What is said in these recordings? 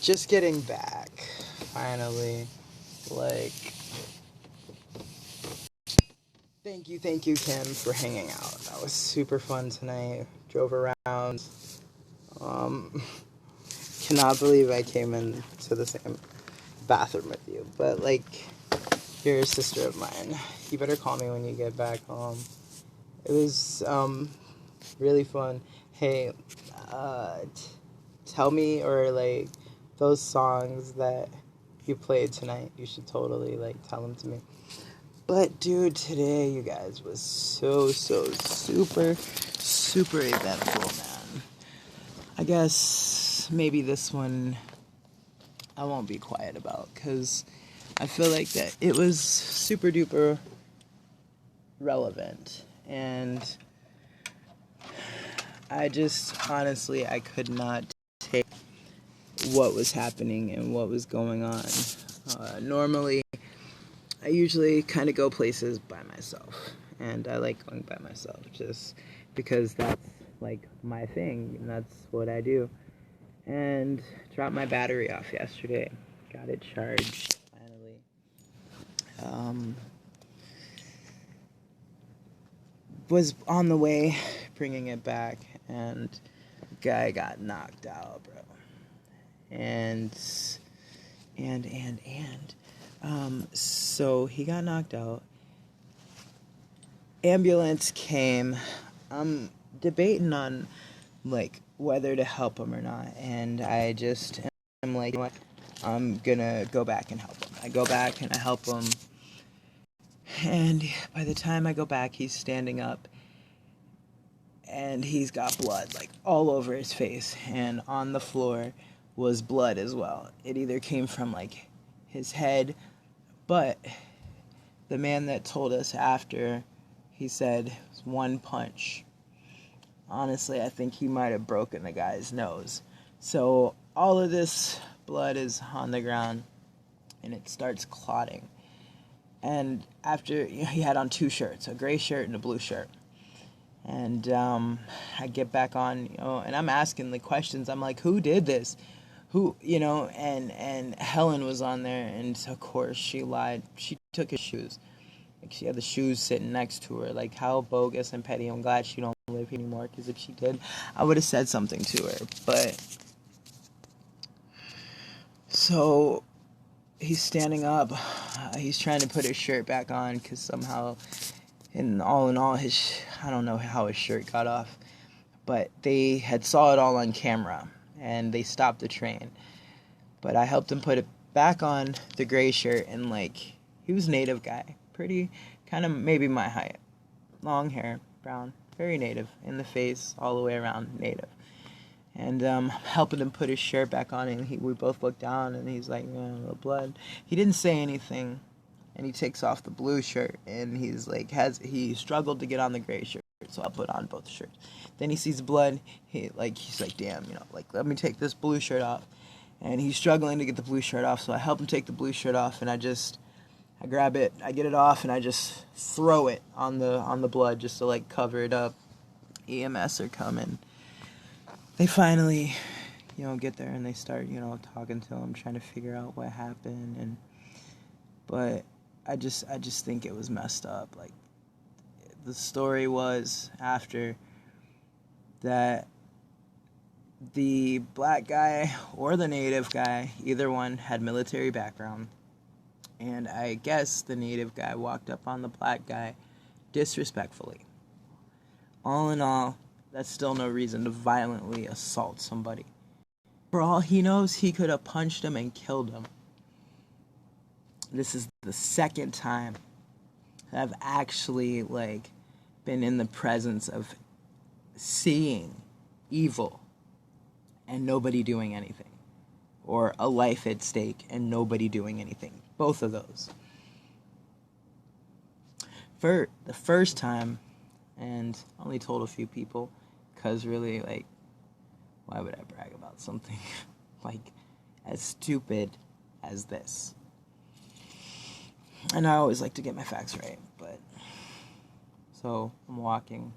Just getting back, finally. Like, thank you, Kim, for hanging out. That was super fun tonight. Drove around. Um, cannot believe I came into the same bathroom with you. But, like, you're a sister of mine. You better call me when you get back home. It was, really fun. Hey, tell me, or, like, those songs that you played tonight, you should totally, like, tell them to me. But, dude, today, you guys, was so super, super eventful, man. I guess maybe this one I won't be quiet about, because I feel like that it was super duper relevant. And I just, honestly, I could not take what was happening and what was going on. Normally, I usually kind of go places by myself, and I like going by myself just because that's like my thing, and that's what I do. And dropped my battery off yesterday, got it charged finally. Um, was on the way bringing it back, and guy got knocked out, bro. And so he got knocked out. Ambulance came. I'm debating on like whether to help him or not, and I just am like, you know what? I'm gonna go back and help him. I go back and I help him, and by the time I go back, he's standing up, and he's got blood like all over his face, and on the floor was blood as well. It either came from like his head, but the man that told us after, he said it was one punch. Honestly, I think he might have broken the guy's nose. So all of this blood is on the ground, and it starts clotting. And after, he had on two shirts, a gray shirt and a blue shirt. And I get back on, and I'm asking the questions. I'm like, who did this? Who, and Helen was on there, and of course she lied. She took his shoes. Like, she had the shoes sitting next to her. Like, how bogus and petty. I'm glad she don't live here anymore, because if she did, I would have said something to her. But so he's standing up. He's trying to put his shirt back on, because somehow, in all, I don't know how his shirt got off, but they had saw it all on camera, and they stopped the train. But I helped him put it back on, the gray shirt, and like, he was a native guy, pretty, kind of maybe my height, long hair, brown, very native, in the face, all the way around, native. And helping him put his shirt back on, and we both looked down, and he's like, the blood. He didn't say anything, and he takes off the blue shirt, and he's like, he struggled to get on the gray shirt, so I'll put on both shirts. Then he sees blood, he's like, damn, let me take this blue shirt off. And he's struggling to get the blue shirt off, so I help him take the blue shirt off, and I grab it, I get it off, and I just throw it on the blood just to like cover it up. EMS are coming. They finally, get there, and they start, talking to him, trying to figure out what happened, but I just think it was messed up. Like, the story was after that the black guy or the native guy, either one, had military background, and I guess the native guy walked up on the black guy disrespectfully. All in all, that's still no reason to violently assault somebody. For all he knows, he could have punched him and killed him. This is the second time I've actually, been in the presence of seeing evil and nobody doing anything. Or a life at stake and nobody doing anything. Both of those. For the first time, and only told a few people, because really, why would I brag about something as stupid as this? And I always like to get my facts right, but so I'm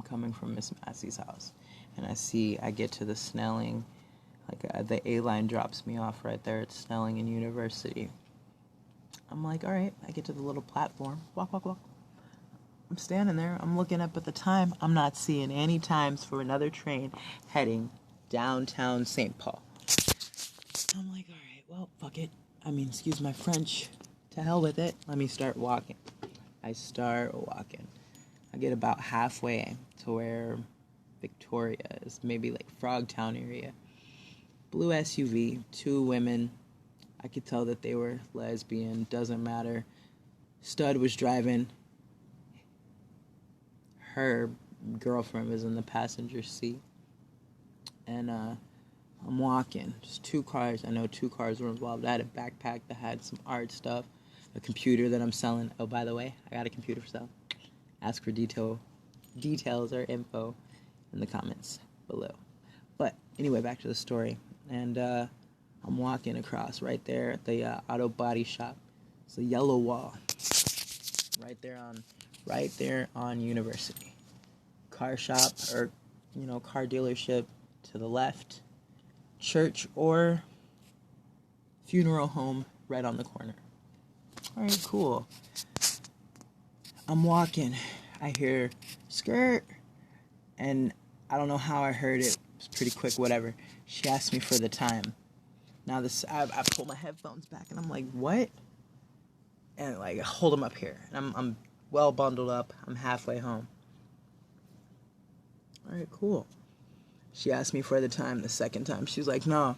coming from Miss Massey's house, and I get to the Snelling Like the A line drops me off right there at Snelling and University. I'm like, all right. I get to the little platform. Walk, walk, walk. I'm standing there. I'm looking up at the time. I'm not seeing any times for another train heading downtown St. Paul. I'm like, all right, well, fuck it. I mean, excuse my French. To hell with it. Let me start walking. I start walking. I get about halfway to where Victoria is, maybe like Frogtown area. Blue SUV, 2 women. I could tell that they were lesbian, doesn't matter. Stud was driving. Her girlfriend was in the passenger seat. And I'm walking. Just 2 cars. I know 2 cars were involved. I had a backpack that had some art stuff. A computer that I'm selling. Oh, by the way, I got a computer for sale. Ask for details or info in the comments below. But anyway, back to the story. And I'm walking across right there at the auto body shop. It's a yellow wall. Right there on University. Car shop or car dealership to the left. Church or funeral home right on the corner. Alright, cool. I'm walking. I hear skirt. And I don't know how I heard it. It was pretty quick, whatever. She asked me for the time. Now I pull my headphones back and I'm like, what? And like I hold them up here. And I'm well bundled up. I'm halfway home. Alright, cool. She asked me for the time the second time. She's like, no,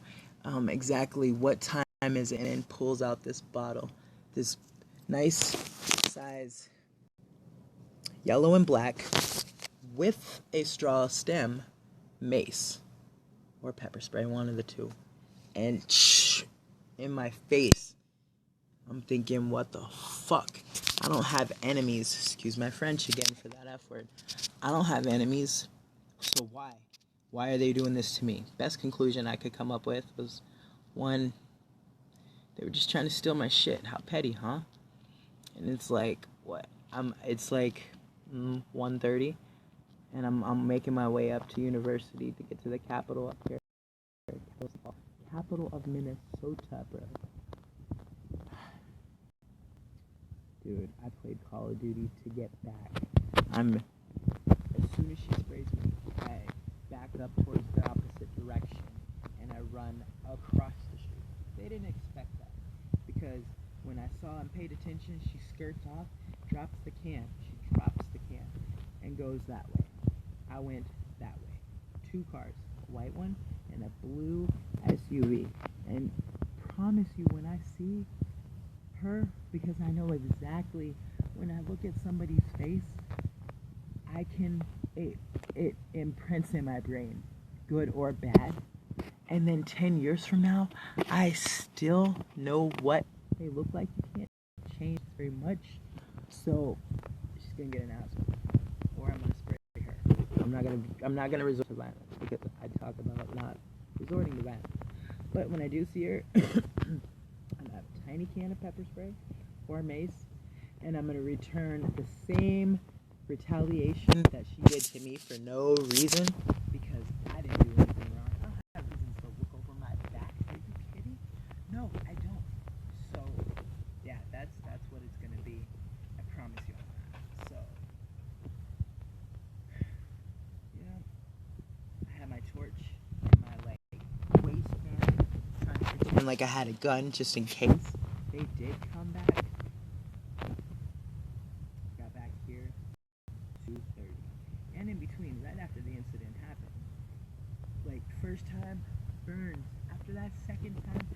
exactly what time is it? And pulls out this bottle. This nice size yellow and black with a straw stem mace or pepper spray, one of the two. And in my face. I'm thinking, what the fuck? I don't have enemies. Excuse my French again for that F word. I don't have enemies. So why? Why are they doing this to me? Best conclusion I could come up with was, 1, they were just trying to steal my shit. How petty, huh? And it's like, what? It's like 1:30, and I'm making my way up to University to get to the capital up here. Capital of Minnesota, bro. Dude, I played Call of Duty to get back. As soon as she sprays me, I back up towards the opposite direction, and I run across the street. They didn't expect that, because when I saw and paid attention, she skirts off, drops the can. She drops the can, and goes that way. I went that way. 2 cars, a white one and a blue SUV. And promise you, when I see her, because I know exactly when I look at somebody's face, it imprints in my brain, good or bad. And then 10 years from now, I still know what they look like. You can't change very much. So she's gonna get an asshole, or I'm gonna spray her. I'm not gonna resort to violence, because I talk about not resorting to violence. But when I do see her, I'm gonna have a tiny can of pepper spray or mace, and I'm gonna return the same retaliation that she did to me for no reason, because I didn't do anything wrong. I don't have reasons to look over my back. Are you kidding? No, I don't. So yeah, that's what it's gonna be. I promise you on that. So I had my torch in my waistband, trying to pretend like I had a gun just in case they did come back. Got back here 2:30, and in between, right after the incident happened, like first time burns. After that second time,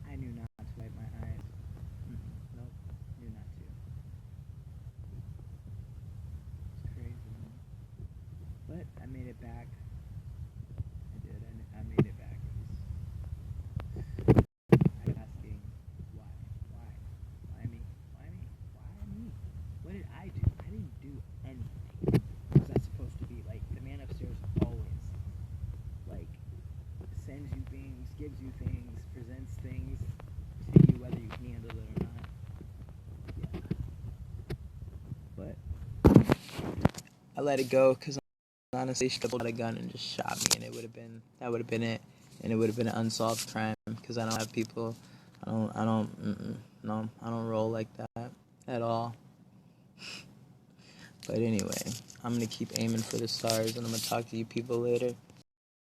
I knew not to wipe my eyes. Nope, knew not to. It's crazy, man. But I made it back. I did. I made it back. I was asking, why? Why me? Why me? Why me? What did I do? I didn't do anything. Was that supposed to be like the man upstairs always like sends you things, gives you things, presents things to you whether you can handle it or not? Yeah. But I let it go because honestly, she pulled out a gun and just shot me, and that would have been it. and it would have been an unsolved crime because I don't have people. No, I don't roll like that at all. But anyway, I'm gonna keep aiming for the stars, and I'm gonna talk to you people later.